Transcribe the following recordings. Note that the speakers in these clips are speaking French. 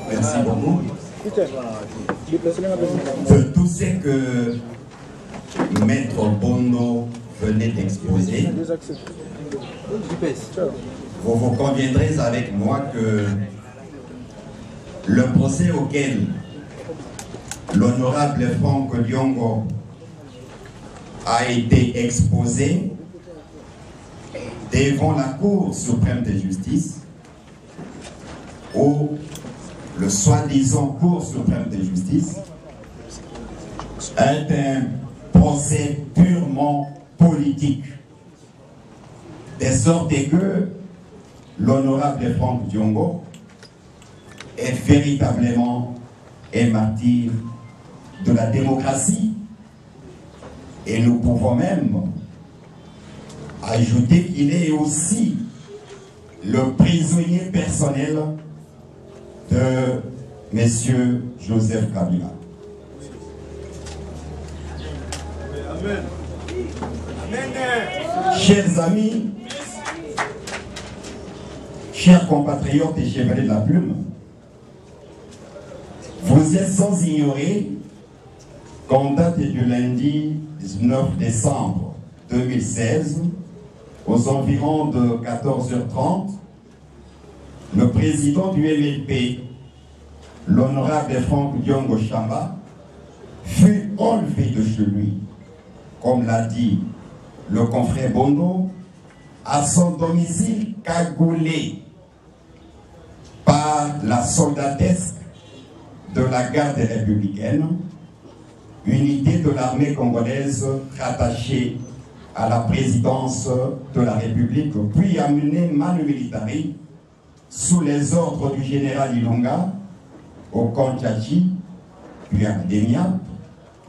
Merci beaucoup. De tout ce que Maître Bondo venait d'exposer, vous conviendrez avec moi que le procès auquel l'honorable Franck Diongo a été exposé devant la Cour suprême de justice, ou le soi-disant Cour suprême de justice, est un procès purement politique, de sorte que l'honorable Franck Diongo est véritablement un martyr de la démocratie, et nous pouvons même ajouter qu'il est aussi le prisonnier personnel de M. Joseph Kabila. Amen. Chers amis, chers compatriotes et chevaliers de la plume, vous êtes sans ignorer qu'en date du lundi 19 décembre 2016, aux environs de 14h30, le président du MLP, l'honorable Franck Diongo Chamba, fut enlevé de chez lui, comme l'a dit le confrère Bondo, à son domicile cagoulé par la soldatesque de la garde républicaine, unité de l'armée congolaise rattachée à la présidence de la République, puis amené manu militari sous les ordres du général Ilunga au camp Tchachi, puis à Demia,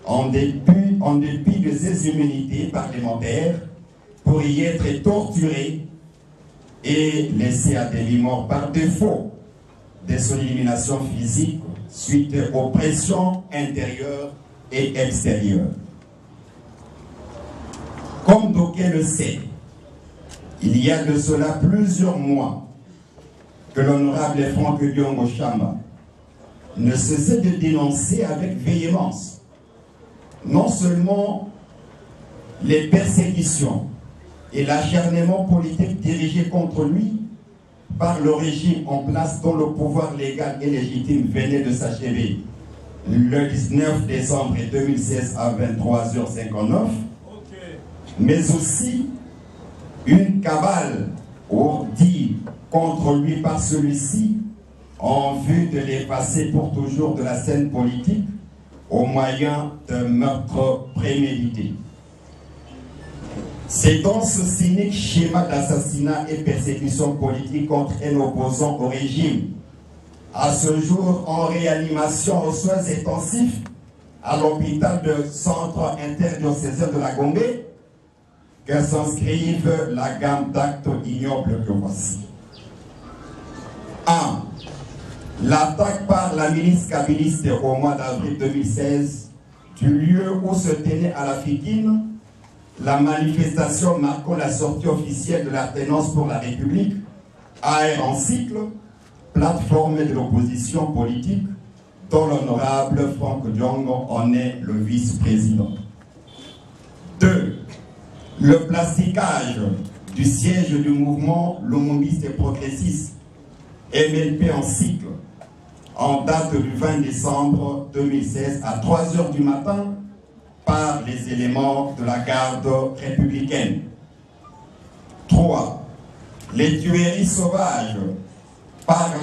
en dépit de ses immunités parlementaires, pour y être torturé et laissé à demi-mort par défaut de son élimination physique suite aux pressions intérieures et extérieures. Comme d'aucuns le sait, il y a de cela plusieurs mois que l'honorable Franck Diongo Chamba ne cessait de dénoncer avec véhémence non seulement les persécutions et l'acharnement politique dirigé contre lui par le régime en place dont le pouvoir légal et légitime venait de s'achever le 19 décembre 2016 à 23h59, mais aussi une cabale ourdie contre lui par celui-ci en vue de l'effacer pour toujours de la scène politique au moyen d'un meurtre prémédité. C'est dans ce cynique schéma d'assassinat et persécution politique contre un opposant au régime, à ce jour en réanimation aux soins intensifs à l'hôpital de centre interdiocésain de la Gombe, que s'inscrivent la gamme d'actes ignobles que voici. 1. L'attaque par la milice kabiliste au mois d'avril 2016 du lieu où se tenait à la Fikine la manifestation marquant la sortie officielle de l'Alternance pour la République, AR en cycle, plateforme de l'opposition politique, dont l'honorable Franck Diongo en est le vice-président. 2. Le plasticage du siège du mouvement lumumbiste et progressiste MLP en cycle en date du 20 décembre 2016 à 3h du matin par les éléments de la garde républicaine. 3. Les tueries sauvages par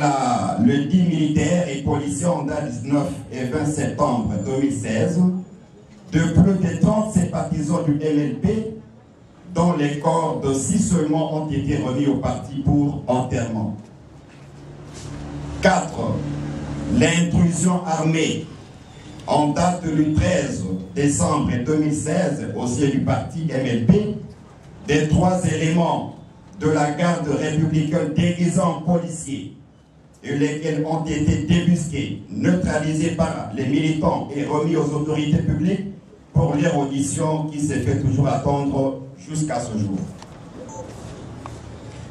le dit militaire et policier en date 19 et 20 septembre 2016 de plus de 30 sympathisants du MLP, dont les corps de 6 seulement ont été remis au parti pour enterrement. 4. L'intrusion armée en date du 13 décembre 2016 au siège du parti MLP des 3 éléments de la garde républicaine déguisés en policiers et lesquels ont été débusqués, neutralisés par les militants et remis aux autorités publiques pour leur audition qui s'est fait toujours attendre jusqu'à ce jour.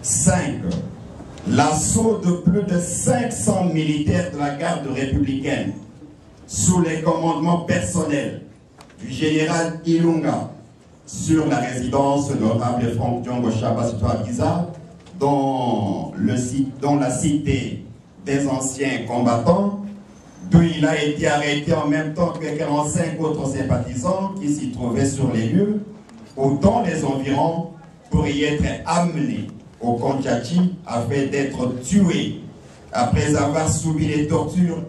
5. l'assaut de plus de 500 militaires de la garde républicaine sous les commandements personnels du général Ilunga sur la résidence de l'honorable Franck Diongo Chaba-Sitoa-Biza dans la cité des anciens combattants, d'où il a été arrêté en même temps que 45 autres sympathisants qui s'y trouvaient sur les lieux ou dans les environs pour y être amenés au Kondjachi afin d'être tués après avoir subi les tortures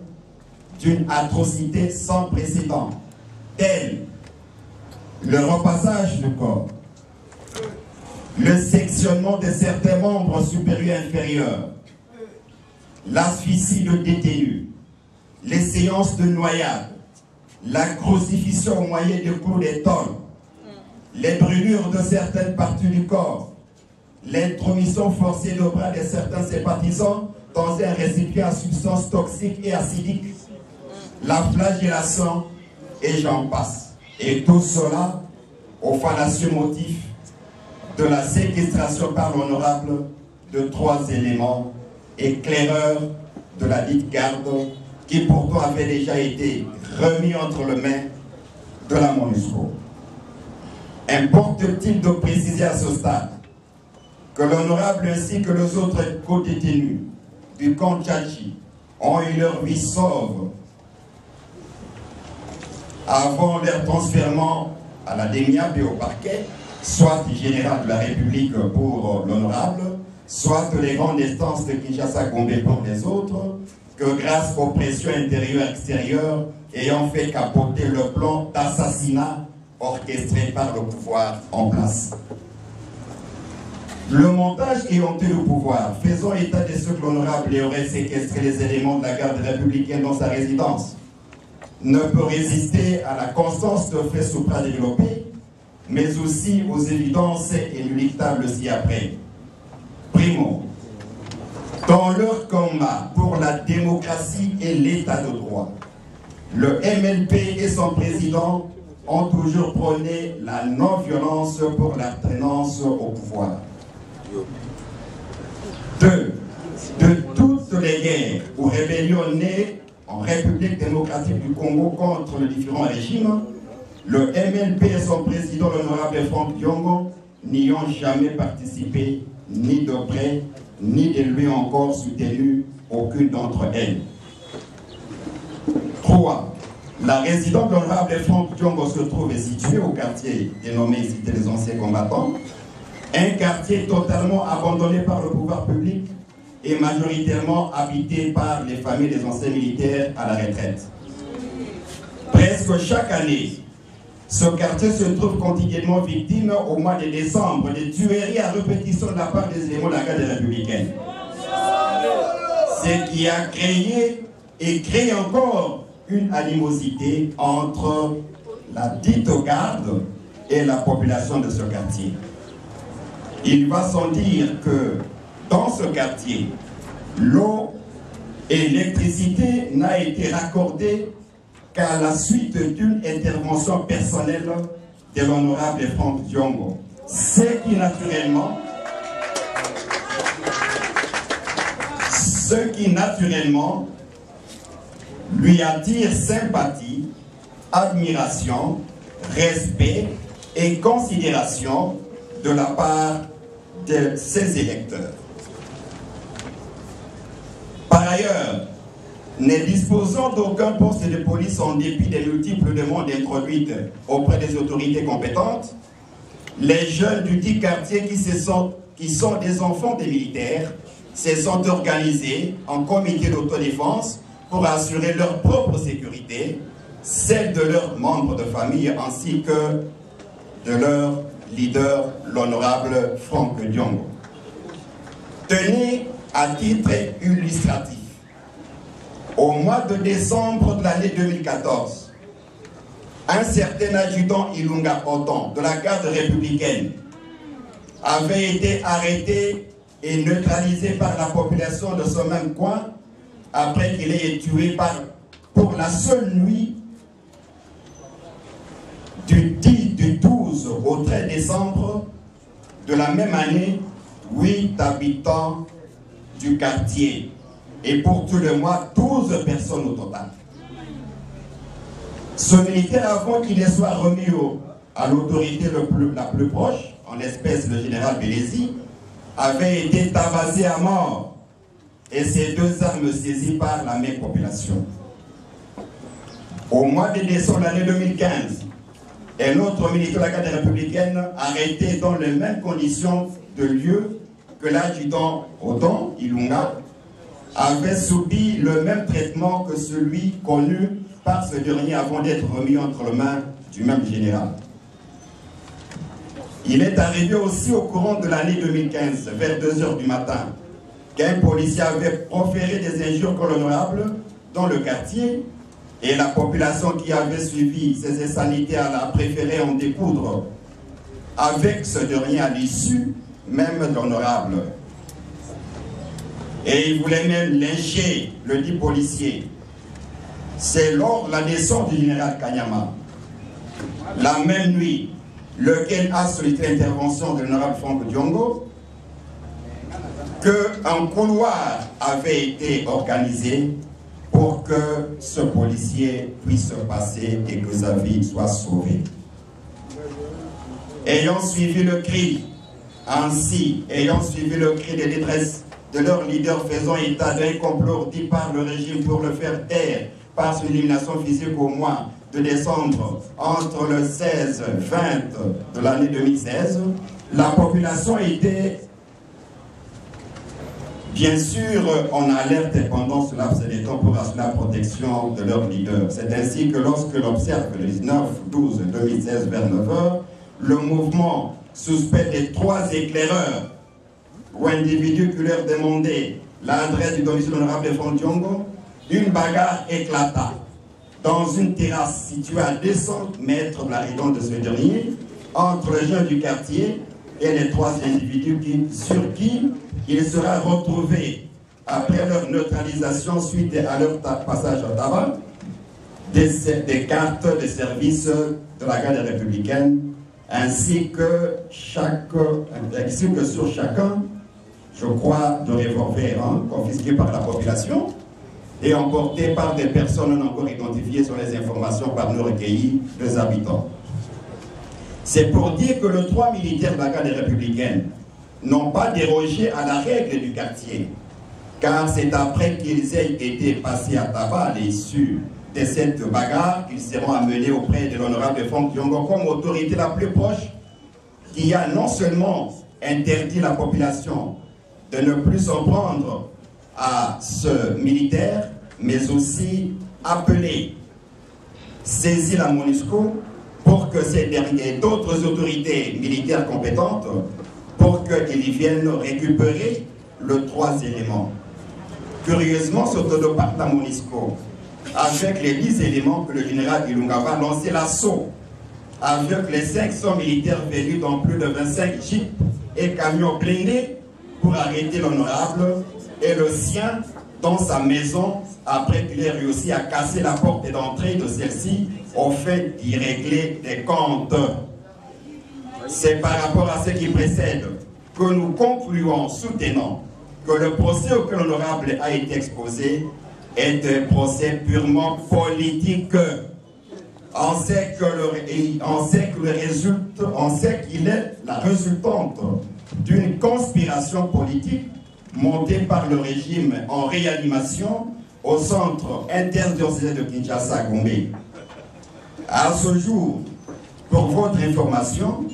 d'une atrocité sans précédent, telle le repassage du corps, le sectionnement de certains membres supérieurs et inférieurs, l'asphyxie de détenus, les séances de noyade, la crucifixion au moyen de coups d'étole, les brûlures de certaines parties du corps, l'intromission forcée de bras de certains sympathisants dans un récipient à substances toxiques et acidiques, la flagellation et j'en passe. Et tout cela au fallacieux motif de la séquestration par l'honorable de 3 éléments éclaireurs de la dite garde qui pourtant avait déjà été remis entre les mains de la MONUSCO. Importe-t-il de préciser à ce stade que l'honorable ainsi que les autres co-détenus du Kondjachi ont eu leur vie sauve avant leur transfèrement à la DEMIAB et au parquet, soit général de la République pour l'honorable, soit les grandes instances de Kinshasa-Gombe pour les autres, que grâce aux pressions intérieures et extérieures ayant fait capoter le plan d'assassinat orchestré par le pouvoir en place. Le montage ayant eu le pouvoir, faisant état de ce que l'honorable aurait séquestré les éléments de la garde républicaine dans sa résidence, ne peut résister à la constance de faits supradéveloppés, mais aussi aux évidences inéluctables ci-après. Primo, dans leur combat pour la démocratie et l'état de droit, le MLP et son président ont toujours prôné la non-violence pour l'alternance au pouvoir. 2. De toutes les guerres ou rébellions nées en République démocratique du Congo contre les différents régimes, le MLP et son président, l'honorable Franck Diongo, n'y ont jamais participé, ni de près, ni de lui encore soutenu aucune d'entre elles. 3. La résidence de l'honorable Franck Diongo se trouve située au quartier dénommé Cité des Anciens Combattants, un quartier totalement abandonné par le pouvoir public et majoritairement habité par les familles des anciens militaires à la retraite. Presque chaque année, ce quartier se trouve quotidiennement victime au mois de décembre de tueries à répétition de la part des éléments de la garde républicaine. Ce qui a créé et crée encore une animosité entre la dite garde et la population de ce quartier. Il va sans dire que dans ce quartier, l'eau et l'électricité n'a été raccordée qu'à la suite d'une intervention personnelle de l'honorable Franck Diongo. Ce qui naturellement lui attire sympathie, admiration, respect et considération de la part de ses électeurs. Par ailleurs, ne disposant d'aucun poste de police en dépit des multiples demandes introduites auprès des autorités compétentes, les jeunes du dit quartier qui sont des enfants des militaires se sont organisés en comité d'autodéfense pour assurer leur propre sécurité, celle de leurs membres de famille ainsi que de leur leader, l'honorable Franck Diongo. Tenez à titre illustratif, au mois de décembre de l'année 2014, un certain adjudant Ilunga Oton de la garde républicaine avait été arrêté et neutralisé par la population de ce même coin après qu'il ait été tué pour la seule nuit du 12 au 13 décembre de la même année, 8 habitants du quartier. Et pour tout le mois, 12 personnes au total. Ce militaire, avant qu'il ne soit remis à l'autorité la plus proche, en l'espèce le général Bélézy, avait été tabassé à mort et ses 2 armes saisies par la même population. Au mois de décembre de l'année 2015, un autre militaire de la garde républicaine arrêté dans les mêmes conditions de lieu que l'adjudant Odon Ilunga avait subi le même traitement que celui connu par ce dernier avant d'être remis entre les mains du même général. Il est arrivé aussi au courant de l'année 2015, vers 2 h du matin, qu'un policier avait proféré des injures contre l'honorable dans le quartier et la population qui avait suivi ces essais sanitaires a préféré en découdre avec ce dernier à l'issue même de l'honorable. Et il voulait même lyncher le dit policier. C'est lors de la naissance du général Kanyama, la même nuit, lequel a sollicité l'intervention de l'honorable Franck Diongo, qu'un couloir avait été organisé pour que ce policier puisse passer et que sa vie soit sauvée. Ayant suivi le cri, ayant suivi le cri de détresse de leur leader faisant état d'un complot dit par le régime pour le faire taire par son élimination physique au mois de décembre entre le 16 et 20 de l'année 2016, la population était bien sûr en alerte pendant ce laps de temps pour assurer la protection de leur leader. C'est ainsi que lorsque l'on observe le 19-12-2016 vers 9h, le mouvement suspect des 3 éclaireurs ou individus qui leur demandaient l'adresse du domicile honorable de Franck Diongo, une bagarre éclata dans une terrasse située à 200 mètres de la résidence de ce dernier, entre les jeunes du quartier et les 3 individus sur qui il sera retrouvé après leur neutralisation suite à leur passage à tabac des cartes de service de la garde républicaine ainsi que sur chacun, je crois, de revolvers confisqués par la population et emportés par des personnes non encore identifiées sur les informations par nous recueillies des habitants. C'est pour dire que les 3 militaires de la garde républicaine n'ont pas dérogé à la règle du quartier, car c'est après qu'ils aient été passés à tabac à l'issue de cette bagarre qu'ils seront amenés auprès de l'honorable Franck Diongo comme autorité la plus proche, qui a non seulement interdit la population de ne plus s'en prendre à ce militaire, mais aussi appelé, saisi la MONUSCO pour que ces derniers et d'autres autorités militaires compétentes pour qu'ils viennent récupérer le 3 éléments. Curieusement, ce de par la MONUSCO, avec les 10 éléments que le général Ilunga va lancer l'assaut, avec les 500 militaires venus dans plus de 25 jeeps et camions blindés pour arrêter l'honorable et le sien dans sa maison après qu'il ait réussi à casser la porte d'entrée de celle-ci au fait d'y régler des comptes. C'est par rapport à ce qui précède que nous concluons soutenant que le procès auquel l'honorable a été exposé est un procès purement politique. On sait qu'il est la résultante d'une conspiration politique montée par le régime en réanimation au centre interdurcé de Kinshasa, Gombe. À ce jour, pour votre information,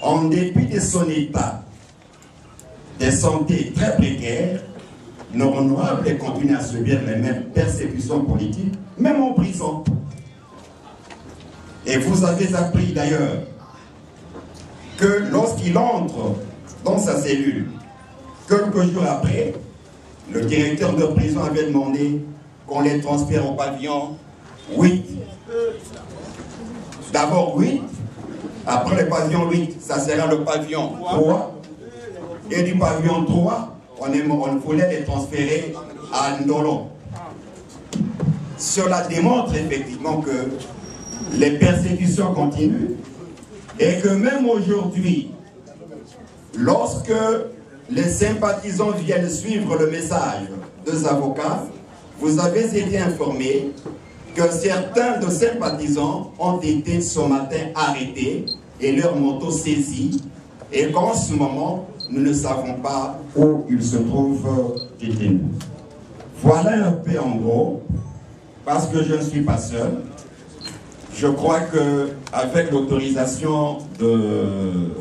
en dépit de son état de santé très précaire, l'honorable continue à subir les mêmes persécutions politiques, même en prison. Et vous avez appris d'ailleurs que lorsqu'il entre dans sa cellule, quelques jours après, le directeur de prison avait demandé qu'on les transfère au pavillon 8. D'abord 8, après le pavillon 8, ça sera le pavillon 3. Et du pavillon 3, on voulait les transférer à Ndolo. Cela démontre effectivement que les persécutions continuent et que même aujourd'hui, lorsque les sympathisants viennent suivre le message des avocats, vous avez été informés que certains de sympathisants ont été ce matin arrêtés et leurs motos saisies, et qu'en ce moment, nous ne savons pas où ils se trouvent détenus. Voilà un peu en gros, parce que je ne suis pas seul. Je crois qu'avec l'autorisation de